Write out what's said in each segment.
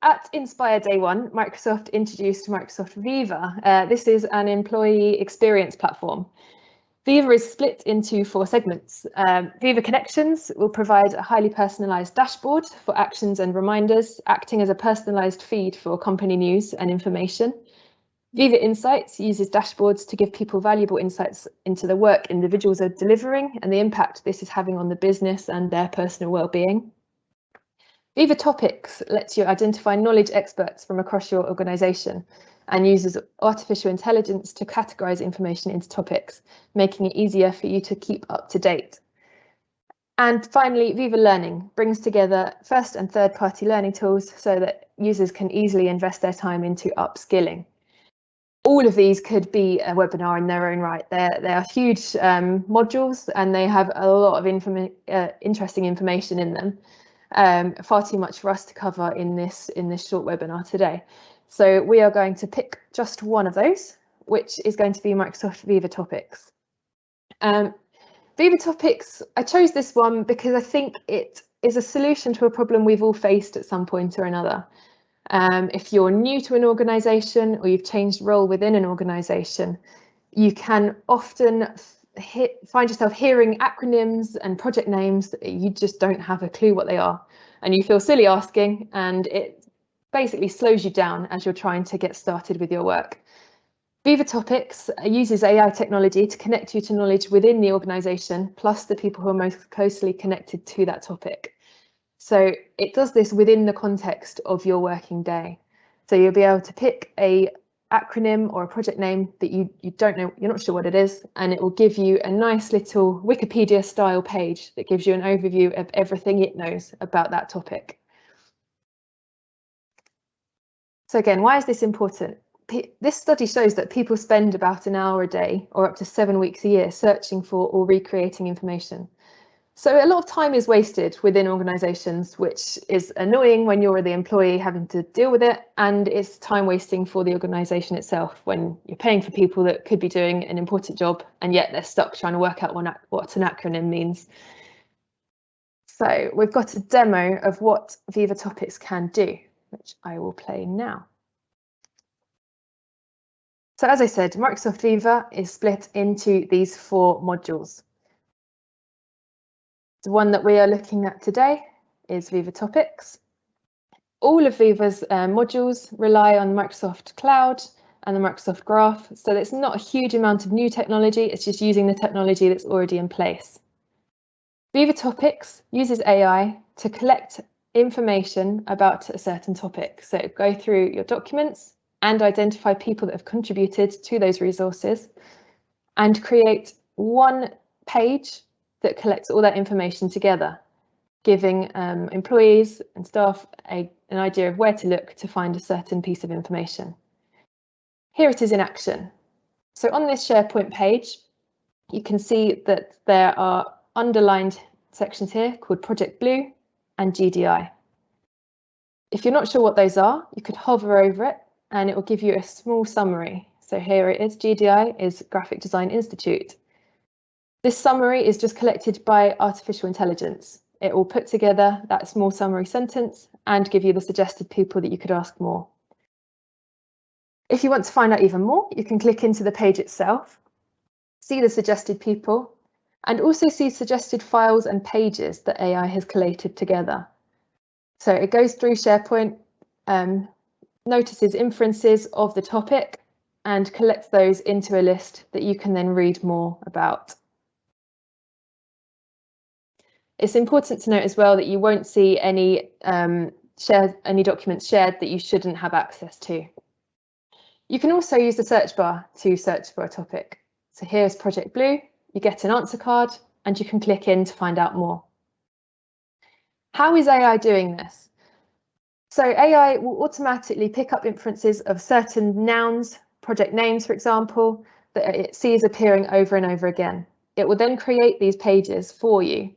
at Inspire Day 1, Microsoft introduced Microsoft Viva. This is an employee experience platform. Viva is split into 4 segments. Viva Connections will provide a highly personalised dashboard for actions and reminders, acting as a personalised feed for company news and information. Viva Insights uses dashboards to give people valuable insights into the work individuals are delivering and the impact this is having on the business and their personal well-being. Viva Topics lets you identify knowledge experts from across your organisation and uses artificial intelligence to categorise information into topics, making it easier for you to keep up to date. And finally, Viva Learning brings together first and third party learning tools so that users can easily invest their time into upskilling. All of these could be a webinar in their own right. They are huge modules and they have a lot of interesting information in them. Far too much for us to cover in this short webinar today. So we are going to pick just one of those, which is going to be Microsoft Viva Topics. Viva Topics, I chose this one because I think it is a solution to a problem we've all faced at some point or another. If you're new to an organisation or you've changed role within an organisation, you can often find yourself hearing acronyms and project names that you just don't have a clue what they are. And you feel silly asking, and it basically slows you down as you're trying to get started with your work. Viva Topics uses AI technology to connect you to knowledge within the organisation, plus the people who are most closely connected to that topic. So it does this within the context of your working day. So you'll be able to pick a acronym or a project name that you don't know, you're not sure what it is, and it will give you a nice little Wikipedia style page that gives you an overview of everything it knows about that topic. So again, why is this important? This study shows that people spend about an hour a day or up to 7 weeks a year searching for or recreating information. So a lot of time is wasted within organisations, which is annoying when you're the employee having to deal with it, and it's time wasting for the organisation itself when you're paying for people that could be doing an important job and yet they're stuck trying to work out what an acronym means. So we've got a demo of what Viva Topics can do, which I will play now. So as I said, Microsoft Viva is split into these 4 modules. The one that we are looking at today is Viva Topics. All of Viva's modules rely on Microsoft Cloud and the Microsoft Graph, so it's not a huge amount of new technology, it's just using the technology that's already in place. Viva Topics uses AI to collect information about a certain topic, so go through your documents and identify people that have contributed to those resources and create one page that collects all that information together, giving employees and staff an idea of where to look to find a certain piece of information. Here it is in action. So on this SharePoint page, you can see that there are underlined sections here called Project Blue and GDI. If you're not sure what those are, you could hover over it and it will give you a small summary. So here it is, GDI is Graphic Design Institute. This summary is just collected by artificial intelligence. It will put together that small summary sentence and give you the suggested people that you could ask more. If you want to find out even more, you can click into the page itself, see the suggested people, and also see suggested files and pages that AI has collated together. So it goes through SharePoint, notices inferences of the topic, and collects those into a list that you can then read more about. It's important to note as well that you won't see any documents shared that you shouldn't have access to. You can also use the search bar to search for a topic. So here's Project Blue, you get an answer card and you can click in to find out more. How is AI doing this? So AI will automatically pick up inferences of certain nouns, project names, for example, that it sees appearing over and over again. It will then create these pages for you,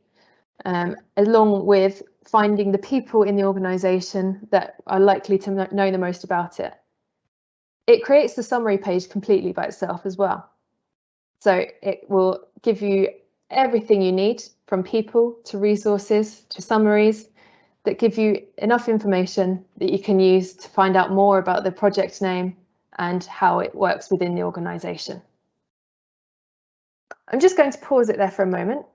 along with finding the people in the organisation that are likely to know the most about it. It creates the summary page completely by itself as well. So it will give you everything you need, from people to resources to summaries, that give you enough information that you can use to find out more about the project name and how it works within the organisation. I'm just going to pause it there for a moment.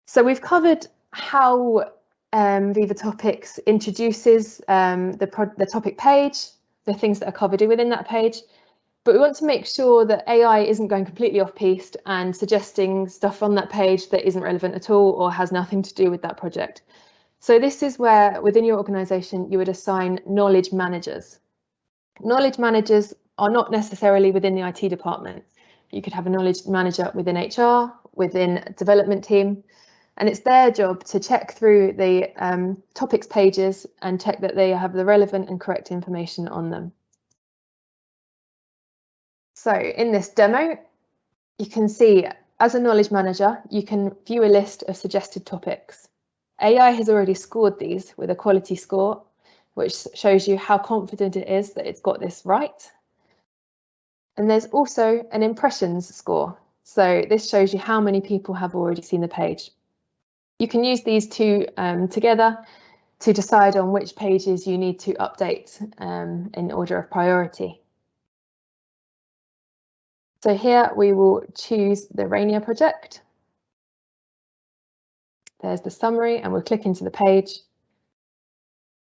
So we've covered how Viva Topics introduces the topic page, the things that are covered within that page, but we want to make sure that AI isn't going completely off-piste and suggesting stuff on that page that isn't relevant at all or has nothing to do with that project. So this is where within your organisation you would assign knowledge managers. Knowledge managers are not necessarily within the IT department. You could have a knowledge manager within HR, within a development team, and it's their job to check through the topics pages and check that they have the relevant and correct information on them. So in this demo, you can see as a knowledge manager, you can view a list of suggested topics. AI has already scored these with a quality score, which shows you how confident it is that it's got this right. And there's also an impressions score. So this shows you how many people have already seen the page. You can use these two together to decide on which pages you need to update in order of priority. So here we will choose the Rainier project. There's the summary and we'll click into the page.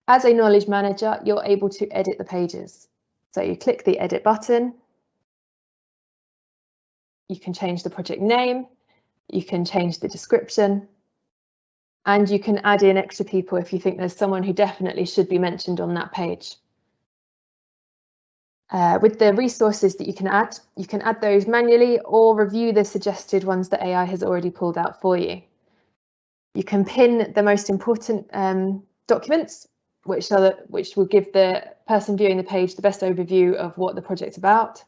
As a knowledge manager, you're able to edit the pages. So you click the edit button. You can change the project name. You can change the description. And you can add in extra people if you think there's someone who definitely should be mentioned on that page. With the resources that you can add those manually or review the suggested ones that AI has already pulled out for you. You can pin the most important documents, which will give the person viewing the page the best overview of what the project's about.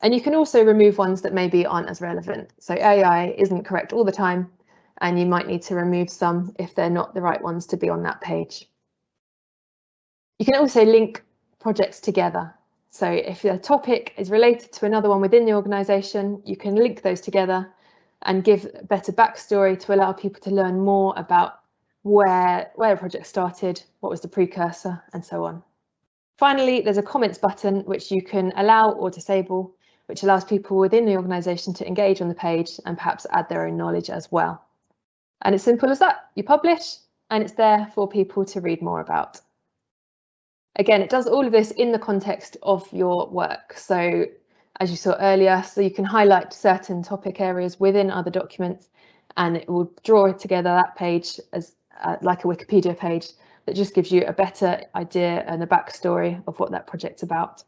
And you can also remove ones that maybe aren't as relevant. So AI isn't correct all the time, and you might need to remove some if they're not the right ones to be on that page. You can also link projects together. So if a topic is related to another one within the organisation, you can link those together and give better backstory to allow people to learn more about where a project started, what was the precursor, and so on. Finally, there's a comments button which you can allow or disable, which allows people within the organisation to engage on the page and perhaps add their own knowledge as well. And it's simple as that. You publish and it's there for people to read more about. Again, it does all of this in the context of your work. So as you saw earlier, so you can highlight certain topic areas within other documents and it will draw together that page as like a Wikipedia page that just gives you a better idea and a backstory of what that project's about.